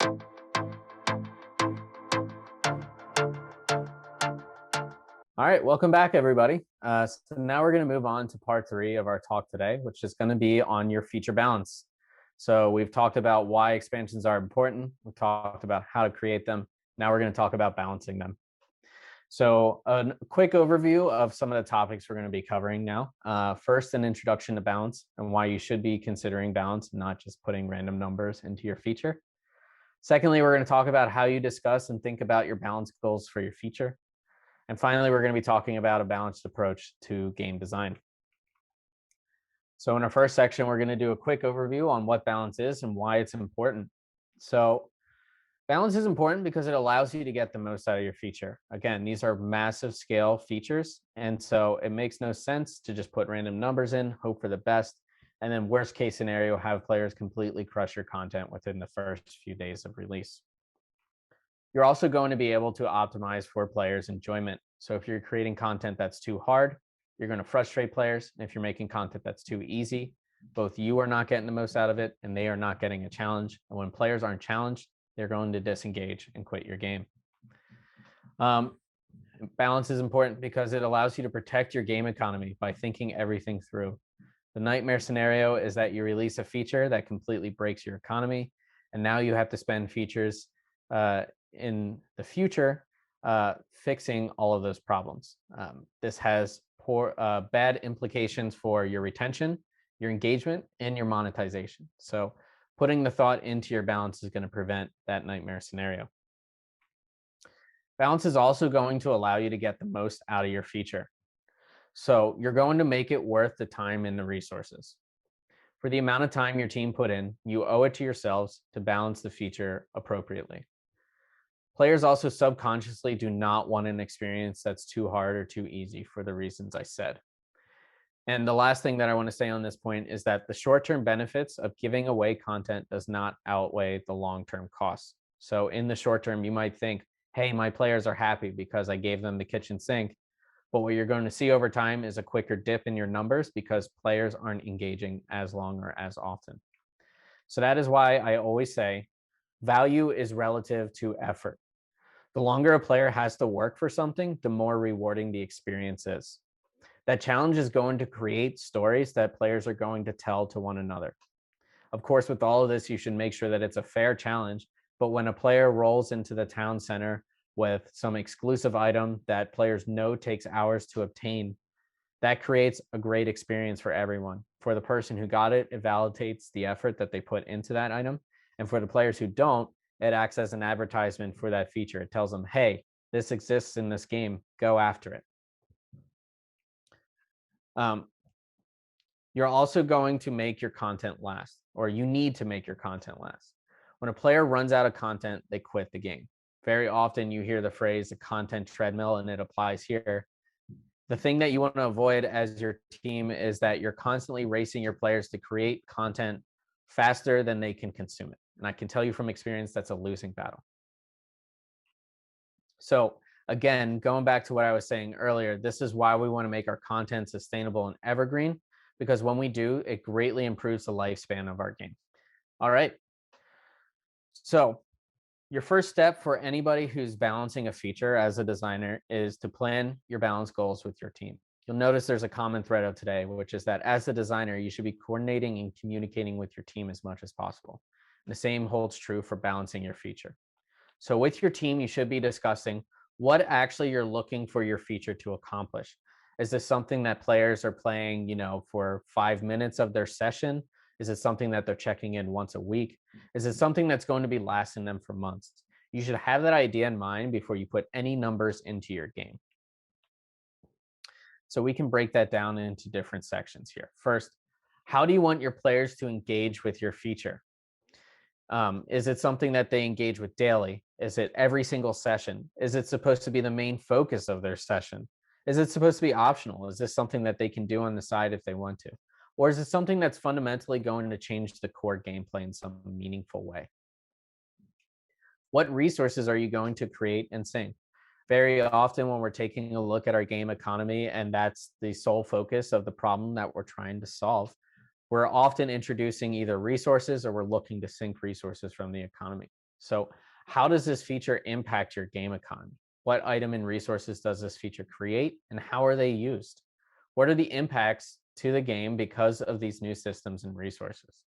All right, welcome back, everybody. So now we're going to move on to part 3 of our talk today, which is going to be on your feature balance. So we've talked about why expansions are important. We've talked about how to create them. Now we're going to talk about balancing them. So a quick overview of some of the topics we're going to be covering now. First, an introduction to balance and why you should be considering balance, not just putting random numbers into your feature. Secondly, we're going to talk about how you discuss and think about your balance goals for your feature. And finally, we're going to be talking about a balanced approach to game design. So in our first section, we're going to do a quick overview on what balance is and why it's important. So balance is important because it allows you to get the most out of your feature. Again, these are massive scale features. And so it makes no sense to just put random numbers in, hope for the best, and then worst case scenario, have players completely crush your content within the first few days of release. You're also going to be able to optimize for players' enjoyment. So if you're creating content that's too hard, you're going to frustrate players. And if you're making content that's too easy, both you are not getting the most out of it and they are not getting a challenge. And when players aren't challenged, they're going to disengage and quit your game. Balance is important because it allows you to protect your game economy by thinking everything through. The nightmare scenario is that you release a feature that completely breaks your economy, and now you have to spend features in the future fixing all of those problems. This has bad implications for your retention, your engagement, and your monetization. So putting the thought into your balance is going to prevent that nightmare scenario. Balance is also going to allow you to get the most out of your feature. So you're going to make it worth the time and the resources. For the amount of time your team put in, you owe it to yourselves to balance the feature appropriately. Players also subconsciously do not want an experience that's too hard or too easy for the reasons I said. And the last thing that I want to say on this point is that the short-term benefits of giving away content does not outweigh the long-term costs. So in the short term, you might think, hey, my players are happy because I gave them the kitchen sink. But what you're going to see over time is a quicker dip in your numbers because players aren't engaging as long or as often. So that is why I always say value is relative to effort. The longer a player has to work for something, the more rewarding the experience is. That challenge is going to create stories that players are going to tell to one another. Of course, with all of this, you should make sure that it's a fair challenge. But when a player rolls into the town center with some exclusive item that players know takes hours to obtain, that creates a great experience for everyone. For the person who got it, it validates the effort that they put into that item. And for the players who don't, it acts as an advertisement for that feature. It tells them, hey, this exists in this game, go after it. You're also going to make your content last, or you need to make your content last. When a player runs out of content, they quit the game. Very often you hear the phrase the content treadmill, and it applies here. The thing that you want to avoid as your team is that you're constantly racing your players to create content faster than they can consume it. And I can tell you from experience, that's a losing battle. So again, going back to what I was saying earlier, this is why we want to make our content sustainable and evergreen, because when we do, it greatly improves the lifespan of our game. All right. So your first step for anybody who's balancing a feature as a designer is to plan your balance goals with your team. You'll notice there's a common thread of today, which is that as a designer, you should be coordinating and communicating with your team as much as possible. And the same holds true for balancing your feature. So with your team, you should be discussing what actually you're looking for your feature to accomplish. Is this something that players are playing, for 5 minutes of their session? Is it something that they're checking in once a week? Is it something that's going to be lasting them for months? You should have that idea in mind before you put any numbers into your game. So we can break that down into different sections here. First, how do you want your players to engage with your feature? Is it something that they engage with daily? Is it every single session? Is it supposed to be the main focus of their session? Is it supposed to be optional? Is this something that they can do on the side if they want to? Or is it something that's fundamentally going to change the core gameplay in some meaningful way? What resources are you going to create and sing? Very often when we're taking a look at our game economy and that's the sole focus of the problem that we're trying to solve, we're often introducing either resources or we're looking to sink resources from the economy. So how does this feature impact your game economy? What item and resources does this feature create, and how are they used? What are the impacts to the game because of these new systems and resources?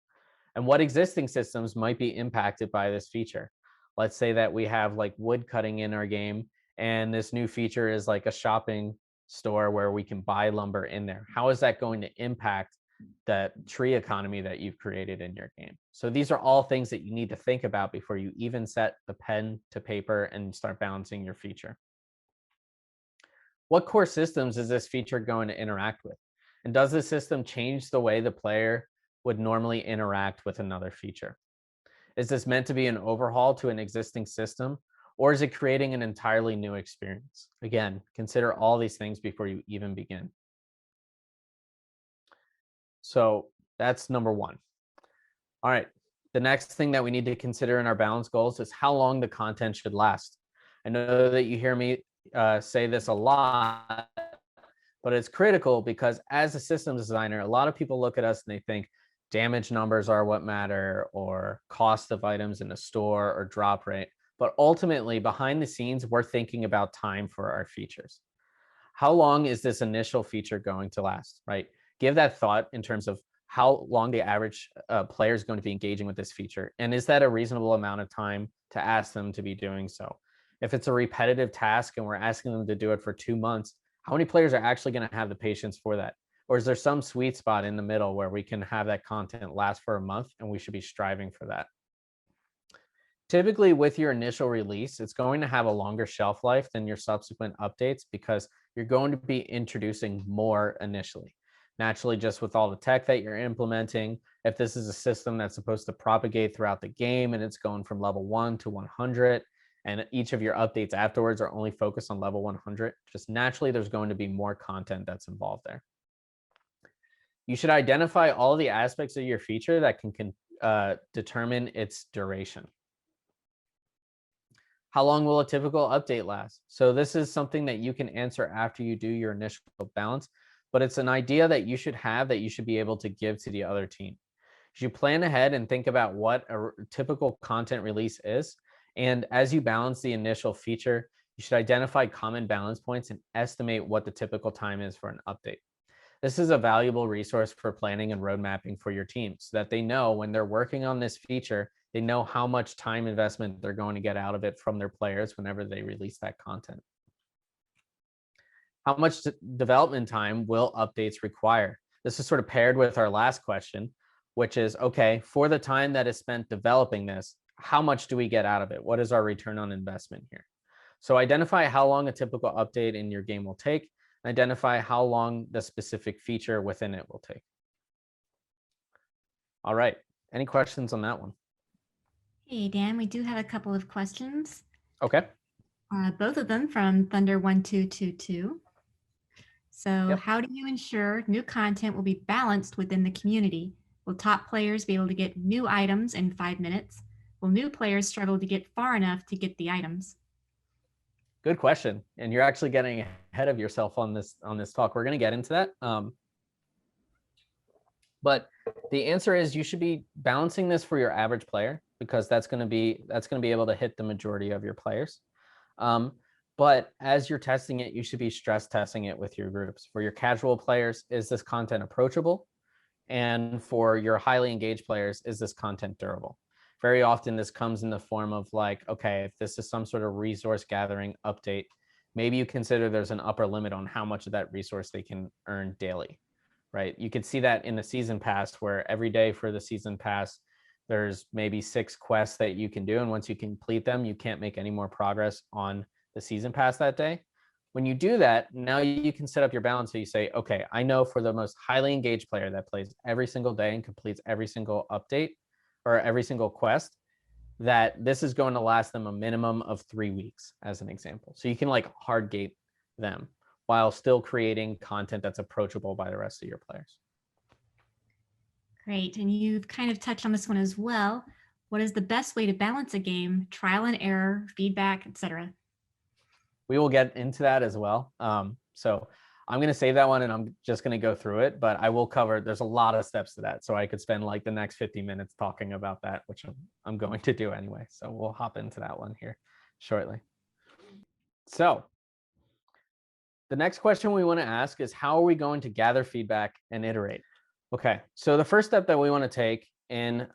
And what existing systems might be impacted by this feature? Let's say that we have like wood cutting in our game, and this new feature is like a shopping store where we can buy lumber in there. How is that going to impact that tree economy that you've created in your game? So these are all things that you need to think about before you even set the pen to paper and start balancing your feature. What core systems is this feature going to interact with? And does the system change the way the player would normally interact with another feature? Is this meant to be an overhaul to an existing system, or is it creating an entirely new experience? Again, consider all these things before you even begin. So that's number one. All right. The next thing that we need to consider in our balance goals is how long the content should last. I know that you hear me say this a lot, but it's critical because as a systems designer, a lot of people look at us and they think damage numbers are what matter, or cost of items in the store, or drop rate. But ultimately, behind the scenes, we're thinking about time for our features. How long is this initial feature going to last, right? Give that thought in terms of how long the average player is going to be engaging with this feature. And is that a reasonable amount of time to ask them to be doing so? If it's a repetitive task and we're asking them to do it for 2 months, how many players are actually going to have the patience for that? Or is there some sweet spot in the middle where we can have that content last for a month, and we should be striving for that? Typically, with your initial release, it's going to have a longer shelf life than your subsequent updates because you're going to be introducing more initially. Naturally, just with all the tech that you're implementing, if this is a system that's supposed to propagate throughout the game and it's going from level 1 to 100, and each of your updates afterwards are only focused on level 100, just naturally there's going to be more content that's involved there. You should identify all the aspects of your feature that can determine its duration. How long will a typical update last? So this is something that you can answer after you do your initial balance, but it's an idea that you should have that you should be able to give to the other team. You should plan ahead and think about what a typical content release is. And as you balance the initial feature, you should identify common balance points and estimate what the typical time is for an update. This is a valuable resource for planning and road mapping for your team so that they know when they're working on this feature, they know how much time investment they're going to get out of it from their players whenever they release that content. How much development time will updates require? This is sort of paired with our last question, which is, okay, for the time that is spent developing this, how much do we get out of it? What is our return on investment here? So identify how long a typical update in your game will take. Identify how long the specific feature within it will take. All right. Any questions on that one? Hey, Dan, we do have a couple of questions. Okay. Both of them from Thunder1222. So Yep. how do you ensure new content will be balanced within the community? Will top players be able to get new items in 5 minutes? Will new players struggle to get far enough to get the items? Good question. And you're actually getting ahead of yourself on this talk. We're going to get into that. But the answer is you should be balancing this for your average player because that's going to be able to hit the majority of your players. But as you're testing it, you should be stress testing it with your groups. For your casual players, is this content approachable? And for your highly engaged players, is this content durable? Very often this comes in the form of like, okay, if this is some sort of resource gathering update, maybe you consider there's an upper limit on how much of that resource they can earn daily, right? You could see that in the season pass where every day for the season pass, there's maybe 6 quests that you can do. And once you complete them, you can't make any more progress on the season pass that day. When you do that, now you can set up your balance. So you say, okay, I know for the most highly engaged player that plays every single day and completes every single update or every single quest, that this is going to last them a minimum of 3 weeks as an example. So you can like hard gate them while still creating content that's approachable by the rest of your players. Great. And you've kind of touched on this one as well. What is the best way to balance a game? Trial and error, feedback, etc. We will get into that as well. So I'm going to save that one and I'm just going to go through it, but I will cover, there's a lot of steps to that. So I could spend like the next 50 minutes talking about that, which I'm going to do anyway. So we'll hop into that one here shortly. So the next question we want to ask is, how are we going to gather feedback and iterate? Okay, so the first step that we want to take in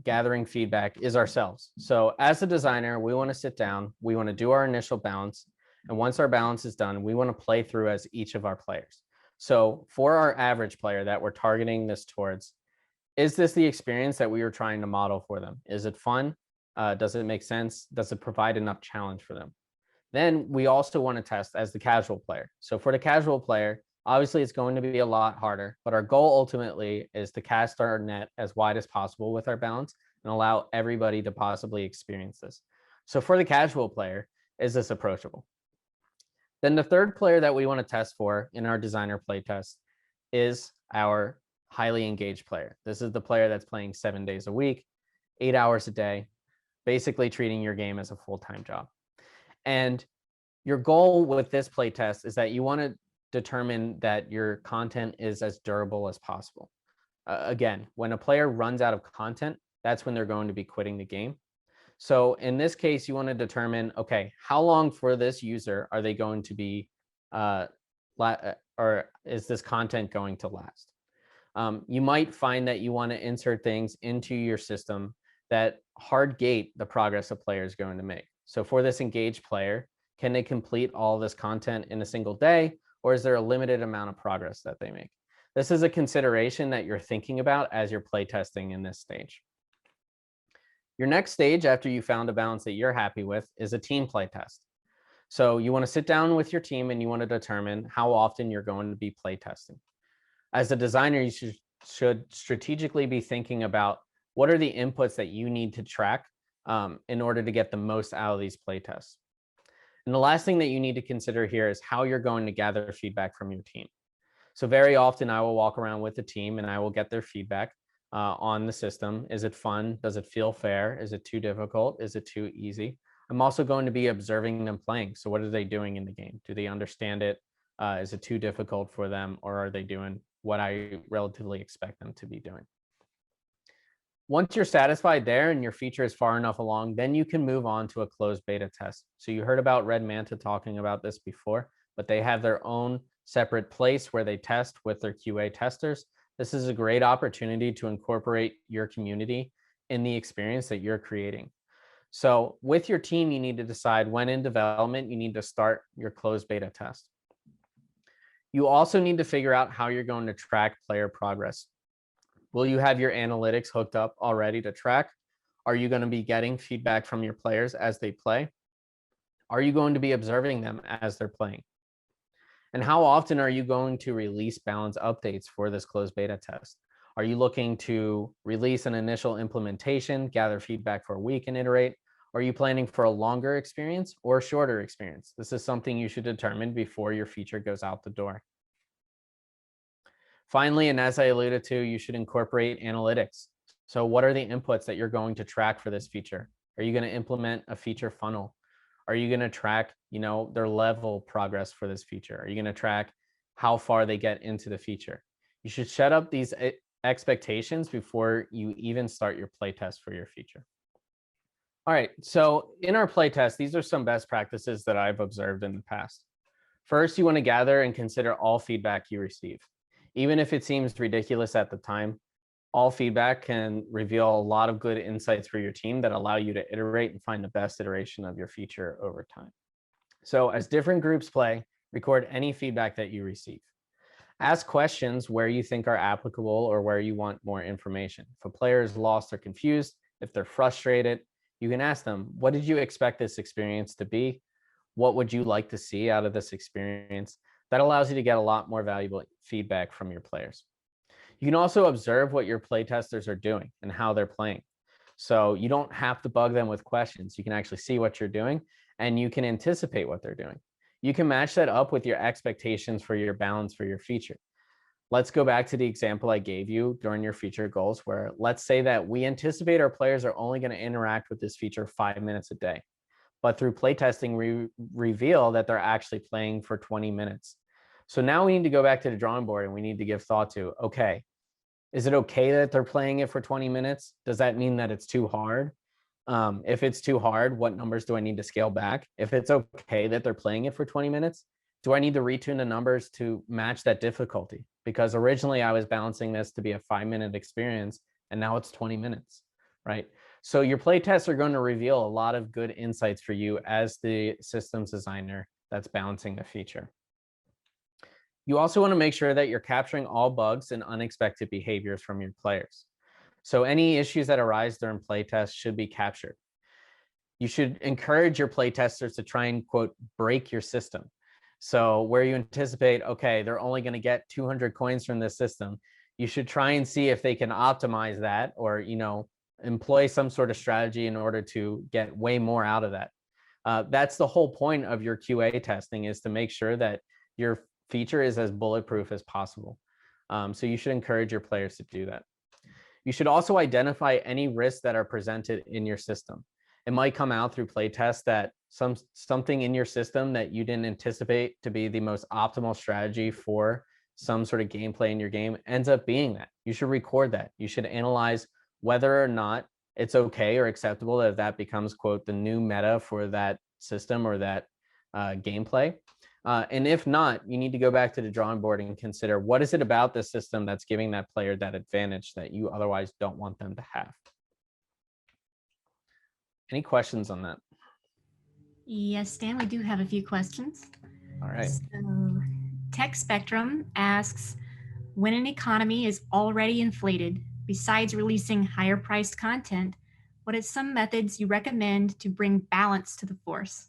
gathering feedback is ourselves. So as a designer, we want to sit down, we want to do our initial balance. And once our balance is done, we want to play through as each of our players. So for our average player that we're targeting this towards, is this the experience that we were trying to model for them? Is it fun? Does it make sense? Does it provide enough challenge for them? Then we also want to test as the casual player. So for the casual player, obviously it's going to be a lot harder, but our goal ultimately is to cast our net as wide as possible with our balance and allow everybody to possibly experience this. So for the casual player, is this approachable? Then the third player that we want to test for in our designer playtest is our highly engaged player. This is the player that's playing 7 days a week, 8 hours a day, basically treating your game as a full-time job. And your goal with this playtest is that you want to determine that your content is as durable as possible. Again, when a player runs out of content, that's when they're going to be quitting the game. So in this case, you want to determine, okay, how long for this user are they going to be, or is this content going to last? You might find that you want to insert things into your system that hard gate the progress a player is going to make. So for this engaged player, can they complete all this content in a single day, or is there a limited amount of progress that they make? This is a consideration that you're thinking about as you're playtesting in this stage. Your next stage after you found a balance that you're happy with is a team playtest. So you want to sit down with your team and you want to determine how often you're going to be playtesting. As a designer, you should strategically be thinking about what are the inputs that you need to track in order to get the most out of these playtests. And the last thing that you need to consider here is how you're going to gather feedback from your team. So very often I will walk around with the team and I will get their feedback on the system. Is it fun? Does it feel fair? Is it too difficult? Is it too easy? I'm also going to be observing them playing. So what are they doing in the game? Do they understand it? Is it too difficult for them, or are they doing what I relatively expect them to be doing? Once you're satisfied there and your feature is far enough along, then you can move on to a closed beta test. So you heard about Red Manta talking about this before, but they have their own separate place where they test with their QA testers. This is a great opportunity to incorporate your community in the experience that you're creating. So with your team, you need to decide when in development you need to start your closed beta test. You also need to figure out how you're going to track player progress. Will you have your analytics hooked up already to track? Are you going to be getting feedback from your players as they play? Are you going to be observing them as they're playing? And how often are you going to release balance updates for this closed beta test? Are you looking to release an initial implementation, gather feedback for a week and iterate? Are you planning for a longer experience or a shorter experience? This is something you should determine before your feature goes out the door. Finally, and as I alluded to, you should incorporate analytics. So what are the inputs that you're going to track for this feature? Are you going to implement a feature funnel? Are you going to track, their level progress for this feature? Are you going to track how far they get into the feature? You should set up these expectations before you even start your playtest for your feature. All right, so in our playtest, these are some best practices that I've observed in the past. First, you want to gather and consider all feedback you receive. Even if it seems ridiculous at the time, all feedback can reveal a lot of good insights for your team that allow you to iterate and find the best iteration of your feature over time. So as different groups play, record any feedback that you receive. Ask questions where you think are applicable or where you want more information. If a player is lost or confused, if they're frustrated, you can ask them, what did you expect this experience to be? What would you like to see out of this experience? That allows you to get a lot more valuable feedback from your players. You can also observe what your playtesters are doing and how they're playing. So you don't have to bug them with questions. You can actually see what you're doing and you can anticipate what they're doing. You can match that up with your expectations for your balance for your feature. Let's go back to the example I gave you during your feature goals, where let's say that we anticipate our players are only going to interact with this feature 5 minutes a day. But through playtesting, we reveal that they're actually playing for 20 minutes. So now we need to go back to the drawing board and we need to give thought to, okay, is it okay that they're playing it for 20 minutes? Does that mean that it's too hard? If it's too hard, what numbers do I need to scale back? If it's okay that they're playing it for 20 minutes, do I need to retune the numbers to match that difficulty? Because originally I was balancing this to be a 5-minute experience and now it's 20 minutes, right? So your play tests are going to reveal a lot of good insights for you as the systems designer that's balancing the feature. You also want to make sure that you're capturing all bugs and unexpected behaviors from your players. So any issues that arise during playtests should be captured. You should encourage your playtesters to try and, quote, break your system. So where you anticipate, okay, they're only going to get 200 coins from this system, you should try and see if they can optimize that or, employ some sort of strategy in order to get way more out of that. That's the whole point of your QA testing, is to make sure that your feature is as bulletproof as possible. So you should encourage your players to do that. You should also identify any risks that are presented in your system. It might come out through playtests that something in your system that you didn't anticipate to be the most optimal strategy for some sort of gameplay in your game ends up being that. You should record that. You should analyze whether or not it's okay or acceptable that that becomes, quote, the new meta for that system or that gameplay. And if not, you need to go back to the drawing board and consider, what is it about the system that's giving that player that advantage that you otherwise don't want them to have? Any questions on that? Yes, Stan, we do have a few questions. All right. So, Tech Spectrum asks, when an economy is already inflated, besides releasing higher priced content, what are some methods you recommend to bring balance to the force?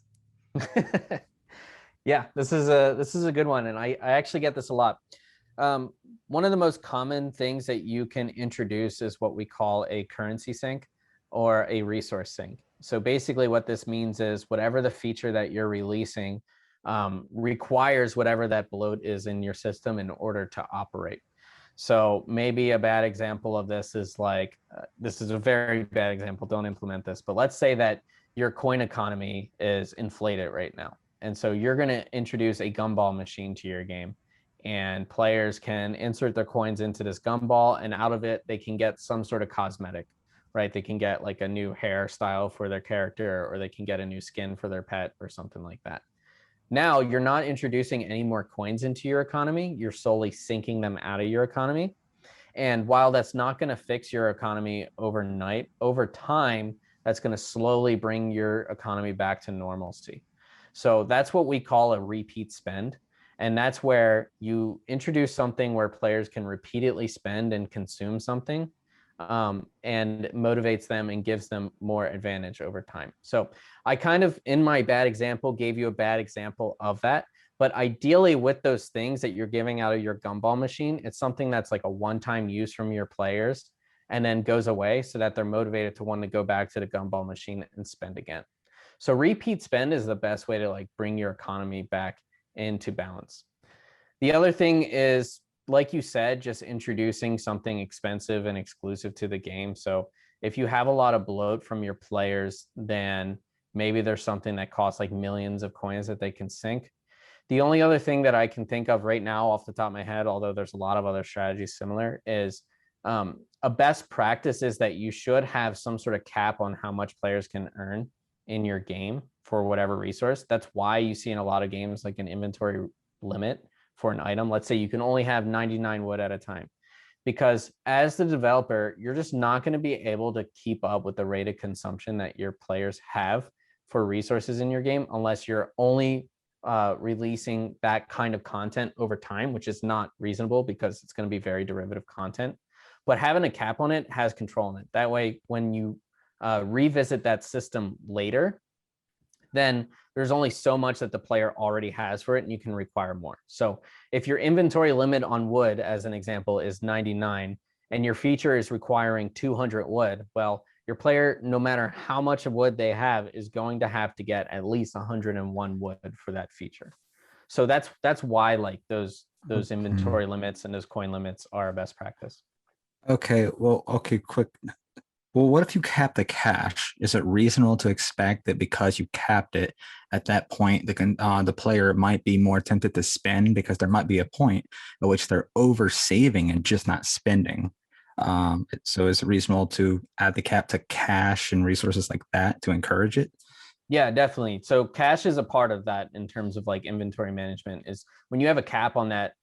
Yeah, this is a good one, and I actually get this a lot. One of the most common things that you can introduce is what we call a currency sink or a resource sink. So basically what this means is whatever the feature that you're releasing requires whatever that bloat is in your system in order to operate. So maybe a bad example of this is like, this is a very bad example, don't implement this, but let's say that your coin economy is inflated right now. And so you're going to introduce a gumball machine to your game, and players can insert their coins into this gumball, and out of it, they can get some sort of cosmetic, right? They can get like a new hairstyle for their character, or they can get a new skin for their pet or something like that. Now you're not introducing any more coins into your economy. You're solely sinking them out of your economy. And while that's not going to fix your economy overnight, over time, that's going to slowly bring your economy back to normalcy. So that's what we call a repeat spend. And that's where you introduce something where players can repeatedly spend and consume something, and motivates them and gives them more advantage over time. So I kind of, in my bad example, gave you a bad example of that. But ideally, with those things that you're giving out of your gumball machine, it's something that's like a one-time use from your players and then goes away, so that they're motivated to want to go back to the gumball machine and spend again. So repeat spend is the best way to like bring your economy back into balance. The other thing is, like you said, just introducing something expensive and exclusive to the game. So if you have a lot of bloat from your players, then maybe there's something that costs like millions of coins that they can sink. The only other thing that I can think of right now off the top of my head, although there's a lot of other strategies similar, is a best practice is that you should have some sort of cap on how much players can earn in your game for whatever resource. That's why you see in a lot of games like an inventory limit for an item. Let's say you can only have 99 wood at a time, because as the developer, you're just not going to be able to keep up with the rate of consumption that your players have for resources in your game unless you're only releasing that kind of content over time, which is not reasonable because it's going to be very derivative content. But having a cap on it has control in it. That way, when you revisit that system later, then there's only so much that the player already has for it, and you can require more. So if your inventory limit on wood, as an example, is 99, and your feature is requiring 200 wood, well, your player, no matter how much of wood they have, is going to have to get at least 101 wood for that feature. So that's why like those inventory limits and those coin limits are best practice. Okay, well, okay, quick. Well, what if you cap the cash? Is it reasonable to expect that because you capped it at that point, the player might be more tempted to spend because there might be a point at which they're over saving and just not spending? So is it reasonable to add the cap to cash and resources like that to encourage it? Yeah, definitely. So cash is a part of that in terms of like inventory management. Is when you have a cap on that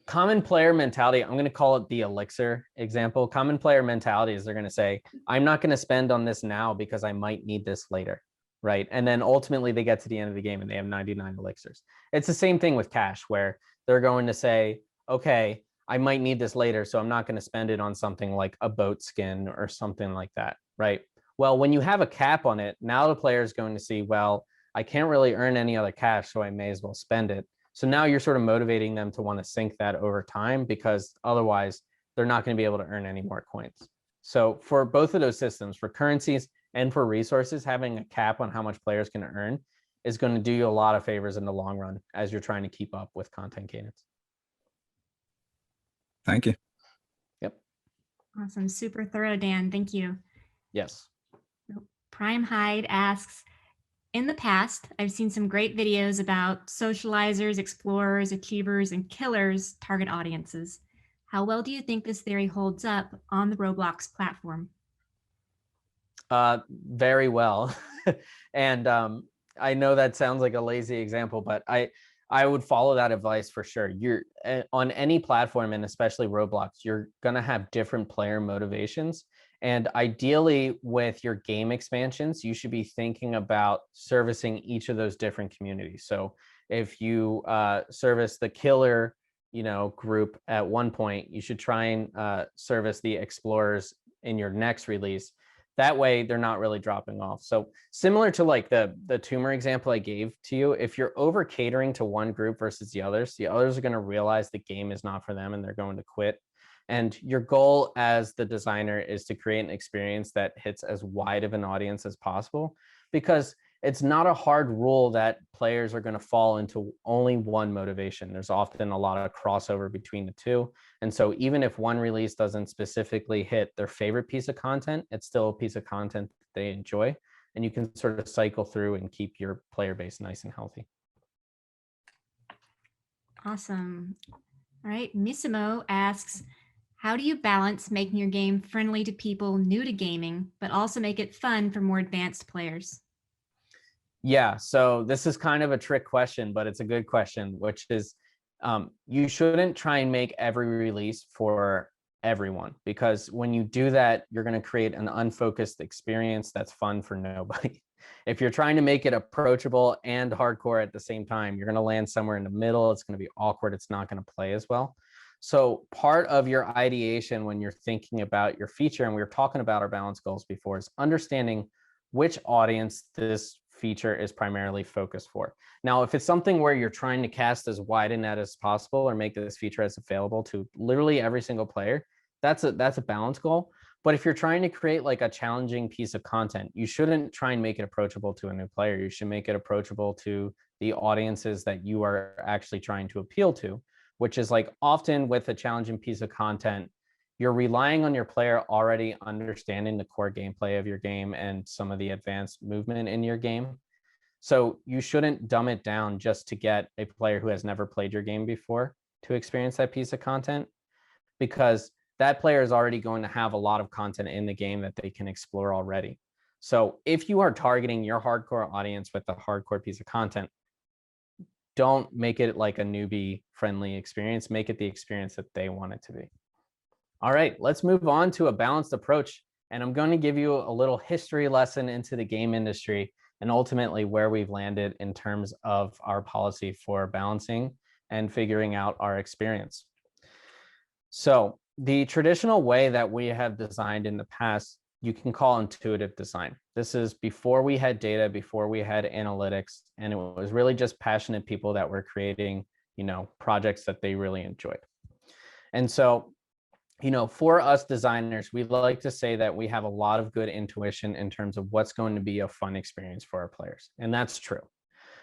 common player mentality. I'm going to call it the elixir example. Common player mentality is they're going to say, I'm not going to spend on this now because I might need this later. Right. And then ultimately they get to the end of the game and they have 99 elixirs. It's the same thing with cash where they're going to say, okay, I might need this later, so I'm not going to spend it on something like a boat skin or something like that. Right. Well, when you have a cap on it, now the player is going to see, well, I can't really earn any other cash, so I may as well spend it. So now you're sort of motivating them to want to sink that over time because otherwise they're not going to be able to earn any more coins. So for both of those systems, for currencies and for resources, having a cap on how much players can earn is going to do you a lot of favors in the long run as you're trying to keep up with content cadence. Thank you. Yep. Awesome. Super thorough, Dan. Thank you. Yes. Prime Hyde asks, in the past, I've seen some great videos about socializers, explorers, achievers, and killers target audiences. How well do you think this theory holds up on the Roblox platform? Very well. And I know that sounds like a lazy example, but I would follow that advice for sure. You're on any platform, and especially Roblox, you're going to have different player motivations. And ideally, with your game expansions, you should be thinking about servicing each of those different communities. So if you service the killer, group at one point, you should try and service the explorers in your next release. That way they're not really dropping off. So similar to like the tumor example I gave to you, if you're over catering to one group versus the others are going to realize the game is not for them and they're going to quit. And your goal as the designer is to create an experience that hits as wide of an audience as possible, because it's not a hard rule that players are going to fall into only one motivation. There's often a lot of crossover between the two. And so even if one release doesn't specifically hit their favorite piece of content, it's still a piece of content that they enjoy. And you can sort of cycle through and keep your player base nice and healthy. Awesome. All right. Missimo asks, how do you balance making your game friendly to people new to gaming, but also make it fun for more advanced players? Yeah, so this is kind of a trick question, but it's a good question, which is you shouldn't try and make every release for everyone, because when you do that, you're going to create an unfocused experience that's fun for nobody. If you're trying to make it approachable and hardcore at the same time, you're going to land somewhere in the middle. It's going to be awkward. It's not going to play as well. So part of your ideation when you're thinking about your feature, and we were talking about our balance goals before, is understanding which audience this feature is primarily focused for. Now, if it's something where you're trying to cast as wide a net as possible or make this feature as available to literally every single player, that's a balance goal. But if you're trying to create like a challenging piece of content, you shouldn't try and make it approachable to a new player. You should make it approachable to the audiences that you are actually trying to appeal to, which is like often with a challenging piece of content, you're relying on your player already understanding the core gameplay of your game and some of the advanced movement in your game. So you shouldn't dumb it down just to get a player who has never played your game before to experience that piece of content, because that player is already going to have a lot of content in the game that they can explore already. So if you are targeting your hardcore audience with a hardcore piece of content, don't make it like a newbie friendly experience. Make it the experience that they want it to be. All right, let's move on to a balanced approach. And I'm going to give you a little history lesson into the game industry and ultimately where we've landed in terms of our policy for balancing and figuring out our experience. So the traditional way that we have designed in the past, you can call intuitive design. This is before we had data, before we had analytics, and it was really just passionate people that were creating, projects that they really enjoyed. And so, for us designers, we like to say that we have a lot of good intuition in terms of what's going to be a fun experience for our players. And that's true.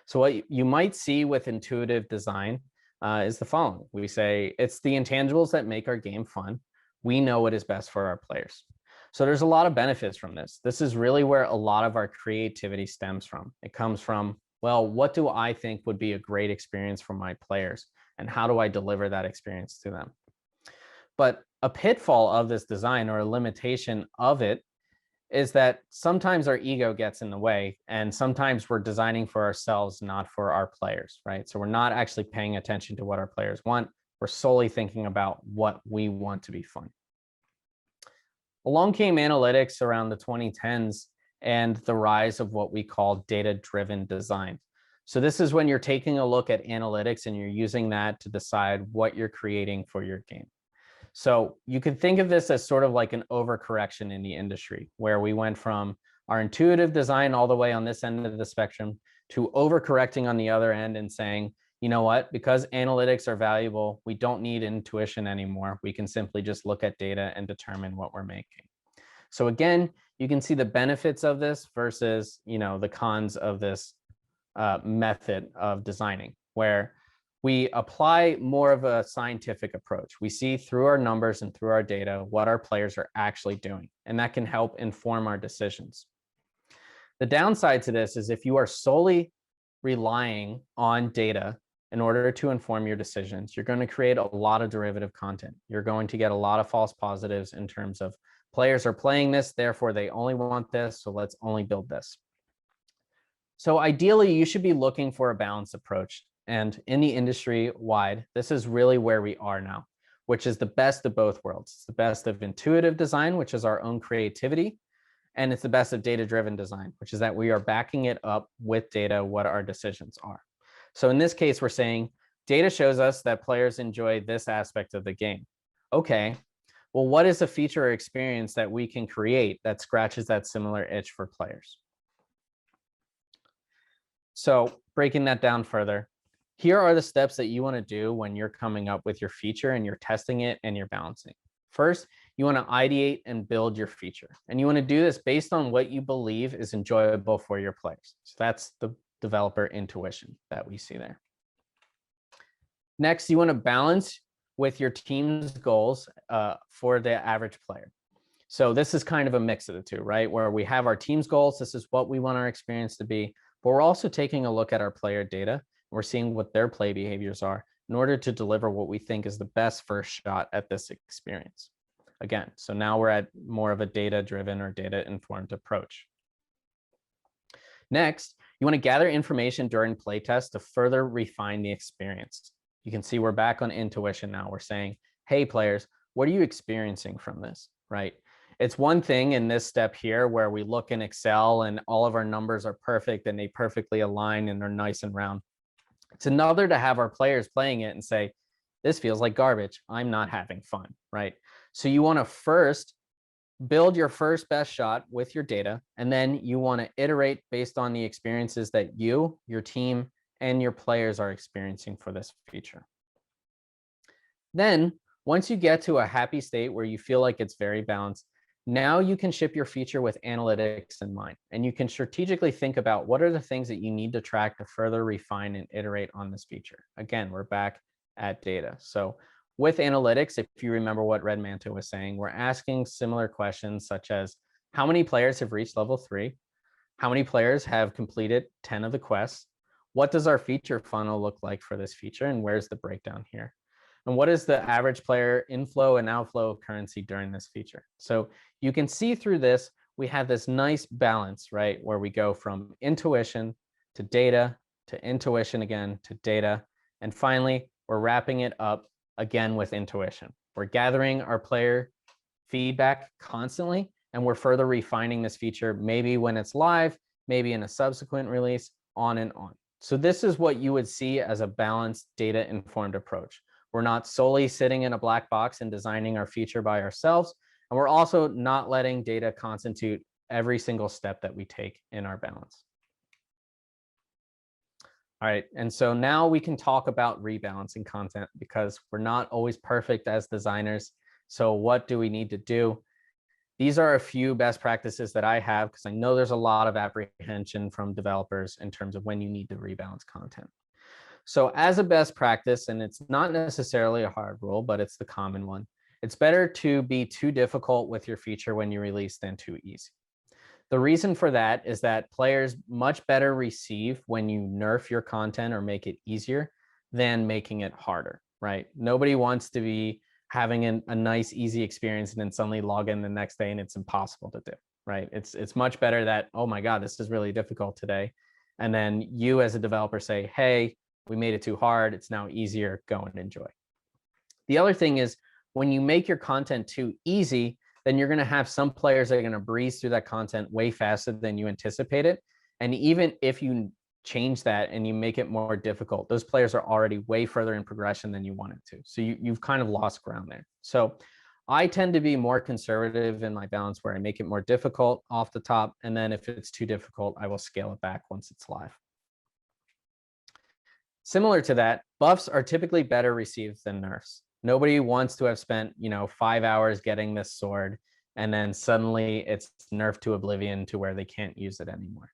So what you might see with intuitive design is the following. We say it's the intangibles that make our game fun. We know what is best for our players. So there's a lot of benefits from this. This is really where a lot of our creativity stems from. It comes from, well, what do I think would be a great experience for my players? And how do I deliver that experience to them? But a pitfall of this design, or a limitation of it, is that sometimes our ego gets in the way, and sometimes we're designing for ourselves, not for our players, right? So we're not actually paying attention to what our players want. We're solely thinking about what we want to be fun. Along came analytics around the 2010s and the rise of what we call data-driven design. So this is when you're taking a look at analytics and you're using that to decide what you're creating for your game. So you can think of this as sort of like an overcorrection in the industry, where we went from our intuitive design all the way on this end of the spectrum to overcorrecting on the other end and saying, you know what, because analytics are valuable, we don't need intuition anymore. We can simply just look at data and determine what we're making. So again, you can see the benefits of this versus, the cons of this method of designing, where we apply more of a scientific approach. We see through our numbers and through our data what our players are actually doing, and that can help inform our decisions. The downside to this is if you are solely relying on data in order to inform your decisions, you're going to create a lot of derivative content. You're going to get a lot of false positives in terms of players are playing this, therefore they only want this, so let's only build this. So ideally, you should be looking for a balanced approach. And in the industry wide, this is really where we are now, which is the best of both worlds. It's the best of intuitive design, which is our own creativity, and it's the best of data-driven design, which is that we are backing it up with data, what our decisions are. So in this case, we're saying data shows us that players enjoy this aspect of the game. Okay, well, what is a feature or experience that we can create that scratches that similar itch for players? So breaking that down further, here are the steps that you want to do when you're coming up with your feature and you're testing it and you're balancing. First, you want to ideate and build your feature. And you want to do this based on what you believe is enjoyable for your players. So that's the developer intuition that we see there. Next, you want to balance with your team's goals for the average player. So this is kind of a mix of the two, right? Where we have our team's goals. This is what we want our experience to be. But we're also taking a look at our player data. We're seeing what their play behaviors are in order to deliver what we think is the best first shot at this experience. Again, so now we're at more of a data-driven or data-informed approach. Next, you want to gather information during playtest to further refine the experience. You can see we're back on intuition now. We're saying, hey, players, what are you experiencing from this, right? It's one thing in this step here where we look in Excel and all of our numbers are perfect and they perfectly align and they're nice and round. It's another to have our players playing it and say, this feels like garbage. I'm not having fun, right? So you want to first build your first best shot with your data, and then you want to iterate based on the experiences that you, your team, and your players are experiencing for this feature. Then, once you get to a happy state where you feel like it's very balanced, now you can ship your feature with analytics in mind, and you can strategically think about what are the things that you need to track to further refine and iterate on this feature. Again, we're back at data. So with analytics, if you remember what Red Manta was saying, we're asking similar questions such as how many players have reached level 3? How many players have completed 10 of the quests? What does our feature funnel look like for this feature? And where's the breakdown here? And what is the average player inflow and outflow of currency during this feature? So you can see through this, we have this nice balance, right? Where we go from intuition to data, to intuition again, to data. And finally, we're wrapping it up again with intuition. We're gathering our player feedback constantly, and we're further refining this feature, maybe when it's live, maybe in a subsequent release, on and on. So this is what you would see as a balanced data-informed approach. We're not solely sitting in a black box and designing our feature by ourselves, and we're also not letting data constitute every single step that we take in our balance. All right, and so now we can talk about rebalancing content because we're not always perfect as designers. So what do we need to do? These are a few best practices that I have because I know there's a lot of apprehension from developers in terms of when you need to rebalance content. So as a best practice, and it's not necessarily a hard rule, but it's the common one, It's better to be too difficult with your feature when you release than too easy. The reason for that is that players much better receive when you nerf your content or make it easier than making it harder, right? Nobody wants to be having a nice, easy experience and then suddenly log in the next day and it's impossible to do, right? It's much better that, oh my God, this is really difficult today. And then you as a developer say, hey, we made it too hard. It's now easier. Go and enjoy. The other thing is when you make your content too easy, then you're going to have some players that are going to breeze through that content way faster than you anticipated. And even if you change that and you make it more difficult, those players are already way further in progression than you wanted to. So you've kind of lost ground there. So I tend to be more conservative in my balance where I make it more difficult off the top. And then if it's too difficult, I will scale it back once it's live. Similar to that, buffs are typically better received than nerfs. Nobody wants to have spent, 5 hours getting this sword and then suddenly it's nerfed to oblivion to where they can't use it anymore.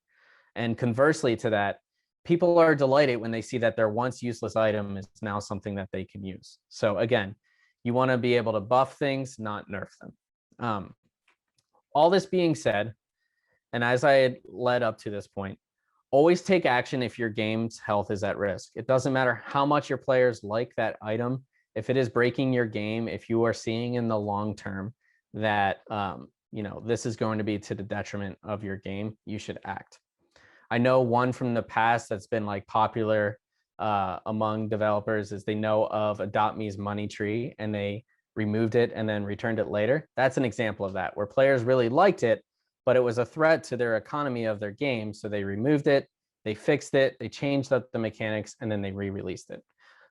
And conversely to that, people are delighted when they see that their once useless item is now something that they can use. So again, you want to be able to buff things, not nerf them. All this being said, and as I had led up to this point, always take action if your game's health is at risk. It doesn't matter how much your players like that item. If it is breaking your game, if you are seeing in the long term that this is going to be to the detriment of your game, you should act. I know one from the past that's been like popular among developers is they know of Adopt Me's money tree and they removed it and then returned it later. That's an example of that, where players really liked it, but it was a threat to their economy of their game. So they removed it, they fixed it, they changed up the mechanics, and then they re-released it.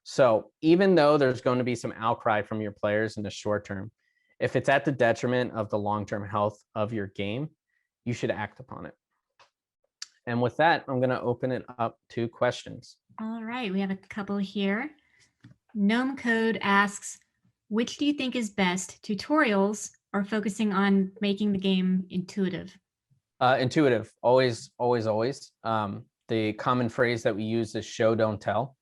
So even though there's going to be some outcry from your players in the short term, if it's at the detriment of the long-term health of your game, you should act upon it. And with that, I'm going to open it up to questions. All right, we have a couple here. Gnome Code asks, which do you think is best, tutorials or focusing on making the game intuitive? Intuitive, always, always, always. The common phrase that we use is show, don't tell.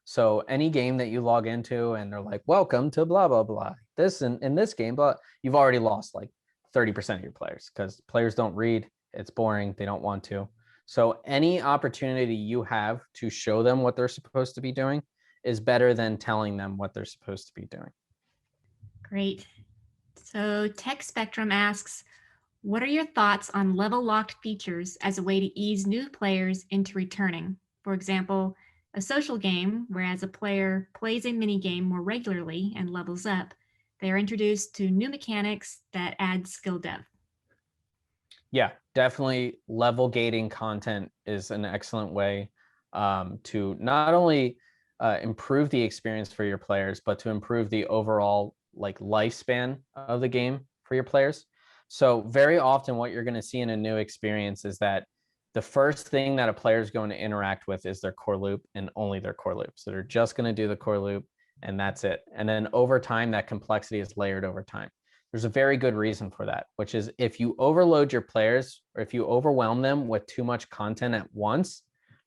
So any game that you log into and they're like, welcome to blah, blah, blah, this and in this game, but you've already lost like 30% of your players because players don't read. It's boring. They don't want to. So any opportunity you have to show them what they're supposed to be doing is better than telling them what they're supposed to be doing. Great. So Tech Spectrum asks, what are your thoughts on level locked features as a way to ease new players into returning? For example, a social game, whereas a player plays a mini game more regularly and levels up, they are introduced to new mechanics that add skill depth. Yeah, definitely level gating content is an excellent way to not only improve the experience for your players, but to improve the overall lifespan of the game for your players. So very often what you're going to see in a new experience is that the first thing that a player is going to interact with is their core loop and only their core loop. So they're just going to do the core loop and that's it. And then over time, that complexity is layered over time. There's a very good reason for that, which is if you overload your players or if you overwhelm them with too much content at once,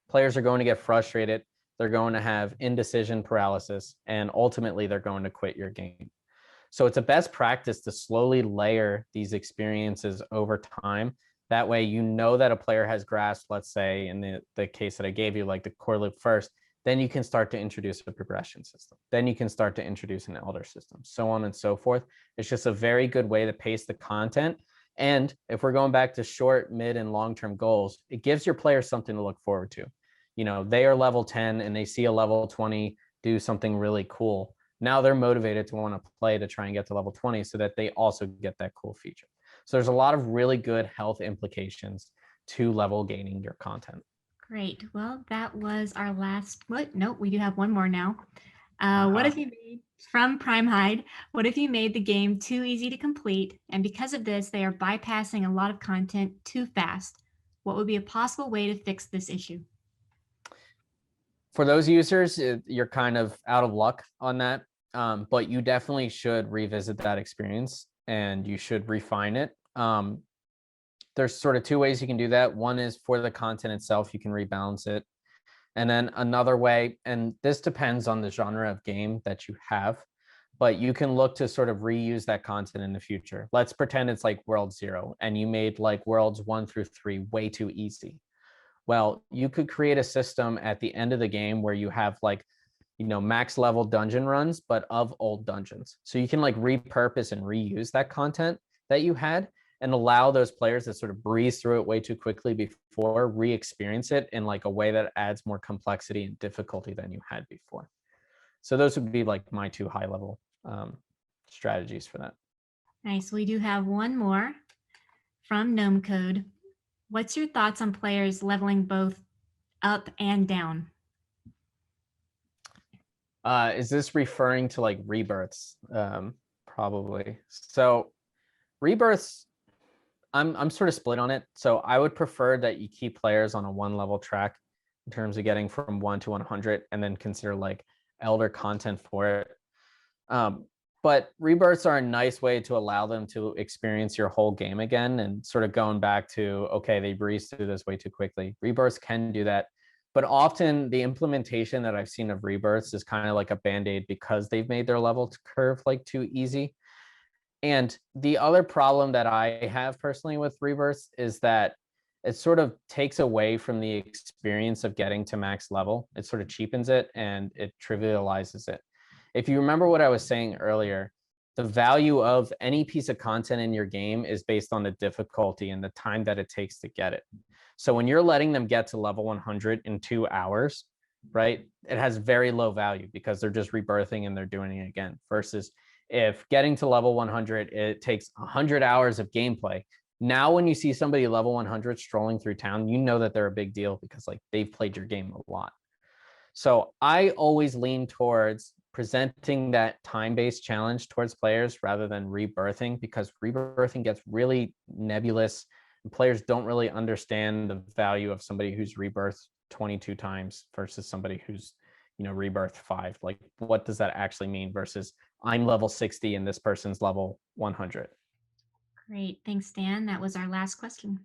players are going to get frustrated. They're going to have indecision paralysis, and ultimately they're going to quit your game. So it's a best practice to slowly layer these experiences over time. That way, you know that a player has grasped, let's say, in the case that I gave you, like the core loop first, then you can start to introduce a progression system. Then you can start to introduce an elder system, so on and so forth. It's just a very good way to pace the content. And if we're going back to short, mid, and long-term goals, it gives your players something to look forward to. They are level 10 and they see a level 20 do something really cool. Now they're motivated to want to play to try and get to level 20 so that they also get that cool feature. So there's a lot of really good health implications to level gaining your content. Great. Well, that was our last. What? Nope, we do have one more now. What if you made, from Prime Hide, what if you made the game too easy to complete, and because of this, they are bypassing a lot of content too fast? What would be a possible way to fix this issue? For those users, you're kind of out of luck on that, but you definitely should revisit that experience and you should refine it. There's sort of two ways you can do that. One is for the content itself, you can rebalance it. And then another way, and this depends on the genre of game that you have, but you can look to sort of reuse that content in the future. Let's pretend it's like World 0 and you made like Worlds 1 through 3 way too easy. Well, you could create a system at the end of the game where you have like, max level dungeon runs, but of old dungeons. So you can like repurpose and reuse that content that you had and allow those players that sort of breeze through it way too quickly before re-experience it in like a way that adds more complexity and difficulty than you had before. So those would be like my 2 high level strategies for that. Nice. We do have one more from Gnome Code. What's your thoughts on players leveling both up and down? Is this referring to like rebirths? Probably. So rebirths, I'm sort of split on it. So I would prefer that you keep players on a 1 level track in terms of getting from 1 to 100 and then consider like elder content for it. But rebirths are a nice way to allow them to experience your whole game again and sort of going back to, okay, they breezed through this way too quickly. Rebirths can do that. But often the implementation that I've seen of rebirths is kind of like a band-aid because they've made their level curve like too easy. And the other problem that I have personally with rebirths is that it sort of takes away from the experience of getting to max level. It sort of cheapens it and it trivializes it. If you remember what I was saying earlier, the value of any piece of content in your game is based on the difficulty and the time that it takes to get it. So when you're letting them get to level 100 in 2 hours, right, it has very low value because they're just rebirthing and they're doing it again. Versus if getting to level 100, it takes 100 hours of gameplay. Now, when you see somebody level 100 strolling through town, you know that they're a big deal because like they've played your game a lot. So I always lean towards presenting that time-based challenge towards players rather than rebirthing, because rebirthing gets really nebulous and players don't really understand the value of somebody who's rebirthed 22 times versus somebody who's, rebirthed 5. Like, what does that actually mean versus I'm level 60 and this person's level 100? Great. Thanks, Dan. That was our last question.